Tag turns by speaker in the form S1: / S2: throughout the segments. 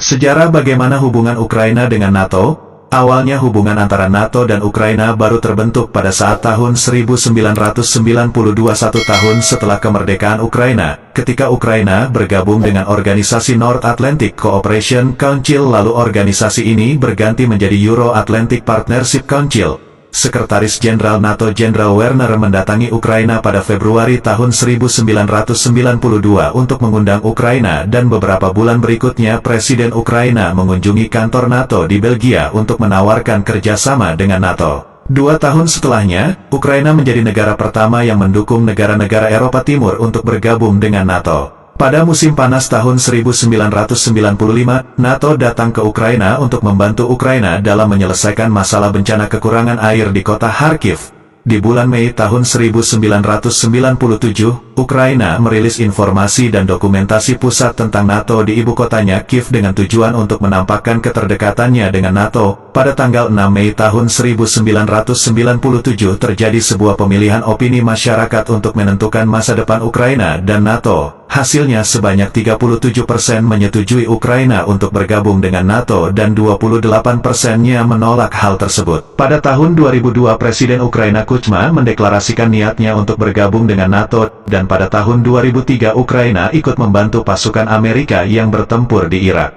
S1: Sejarah bagaimana hubungan Ukraina dengan NATO? Awalnya hubungan antara NATO dan Ukraina baru terbentuk pada saat tahun 1992, satu tahun setelah kemerdekaan Ukraina, ketika Ukraina bergabung dengan organisasi North Atlantic Cooperation Council, lalu organisasi ini berganti menjadi Euro-Atlantic Partnership Council. Sekretaris Jenderal NATO Jenderal Werner mendatangi Ukraina pada Februari tahun 1992 untuk mengundang Ukraina, dan beberapa bulan berikutnya Presiden Ukraina mengunjungi kantor NATO di Belgia untuk menawarkan kerjasama dengan NATO. 2 tahun setelahnya, Ukraina menjadi negara pertama yang mendukung negara-negara Eropa Timur untuk bergabung dengan NATO. Pada musim panas tahun 1995, NATO datang ke Ukraina untuk membantu Ukraina dalam menyelesaikan masalah bencana kekurangan air di kota Kharkiv. Di bulan Mei tahun 1997, Ukraina merilis informasi dan dokumentasi pusat tentang NATO di ibu kotanya Kiev dengan tujuan untuk menampakkan keterdekatannya dengan NATO. Pada tanggal 6 Mei tahun 1997 terjadi sebuah pemilihan opini masyarakat untuk menentukan masa depan Ukraina dan NATO. Hasilnya sebanyak 37% menyetujui Ukraina untuk bergabung dengan NATO dan 28%-nya menolak hal tersebut. Pada tahun 2002 Presiden Ukraina Kuchma mendeklarasikan niatnya untuk bergabung dengan NATO, dan pada tahun 2003 Ukraina ikut membantu pasukan Amerika yang bertempur di Irak.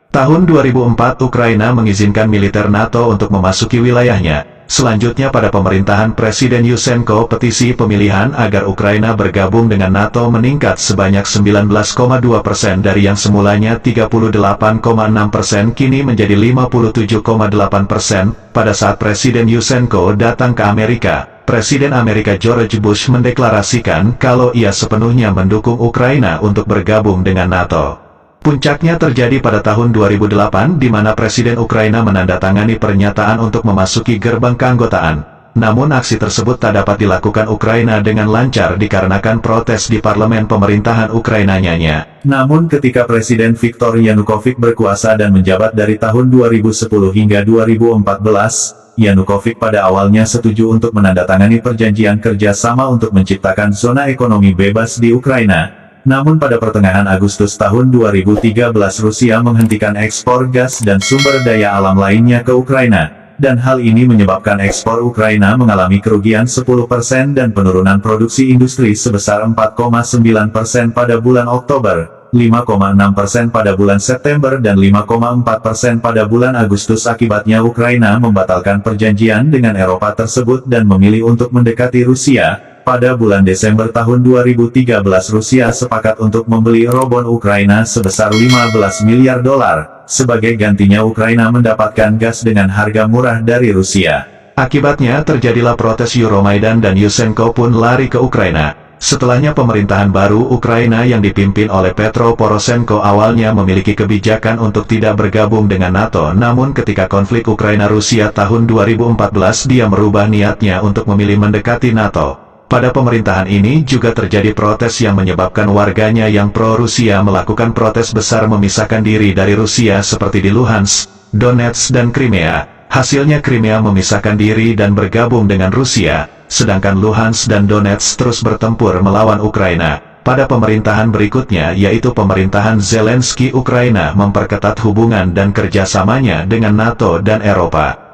S1: Tahun 2004 Ukraina mengizinkan militer NATO untuk memasuki wilayahnya. Selanjutnya pada pemerintahan Presiden Yushchenko, petisi pemilihan agar Ukraina bergabung dengan NATO meningkat sebanyak 19,2% dari yang semulanya 38,6% kini menjadi 57,8%. Pada saat Presiden Yushchenko datang ke Amerika, Presiden Amerika George Bush mendeklarasikan kalau ia sepenuhnya mendukung Ukraina untuk bergabung dengan NATO. Puncaknya terjadi pada tahun 2008 di mana Presiden Ukraina menandatangani pernyataan untuk memasuki gerbang keanggotaan. Namun aksi tersebut tak dapat dilakukan Ukraina dengan lancar dikarenakan protes di parlemen pemerintahan Ukrainanya. Namun ketika Presiden Viktor Yanukovych berkuasa dan menjabat dari tahun 2010 hingga 2014, Yanukovych pada awalnya setuju untuk menandatangani perjanjian kerjasama untuk menciptakan zona ekonomi bebas di Ukraina. Namun pada pertengahan Agustus tahun 2013 Rusia menghentikan ekspor gas dan sumber daya alam lainnya ke Ukraina, dan hal ini menyebabkan ekspor Ukraina mengalami kerugian 10% dan penurunan produksi industri sebesar 4,9% pada bulan Oktober, 5,6% pada bulan September dan 5,4% pada bulan Agustus. Akibatnya Ukraina membatalkan perjanjian dengan Eropa tersebut dan memilih untuk mendekati Rusia. Pada bulan Desember tahun 2013 Rusia sepakat untuk membeli robot Ukraina sebesar 15 miliar dolar. Sebagai gantinya Ukraina mendapatkan gas dengan harga murah dari Rusia. Akibatnya terjadilah protes Euromaidan dan Yushchenko pun lari ke Ukraina. Setelahnya pemerintahan baru Ukraina yang dipimpin oleh Petro Poroshenko awalnya memiliki kebijakan untuk tidak bergabung dengan NATO, namun ketika konflik Ukraina-Rusia tahun 2014 dia merubah niatnya untuk memilih mendekati NATO. Pada pemerintahan ini juga terjadi protes yang menyebabkan warganya yang pro-Rusia melakukan protes besar memisahkan diri dari Rusia seperti di Luhansk, Donetsk dan Crimea. Hasilnya Crimea memisahkan diri dan bergabung dengan Rusia, sedangkan Luhansk dan Donetsk terus bertempur melawan Ukraina. Pada pemerintahan berikutnya yaitu pemerintahan Zelensky, Ukraina memperketat hubungan dan kerjasamanya dengan NATO dan Eropa.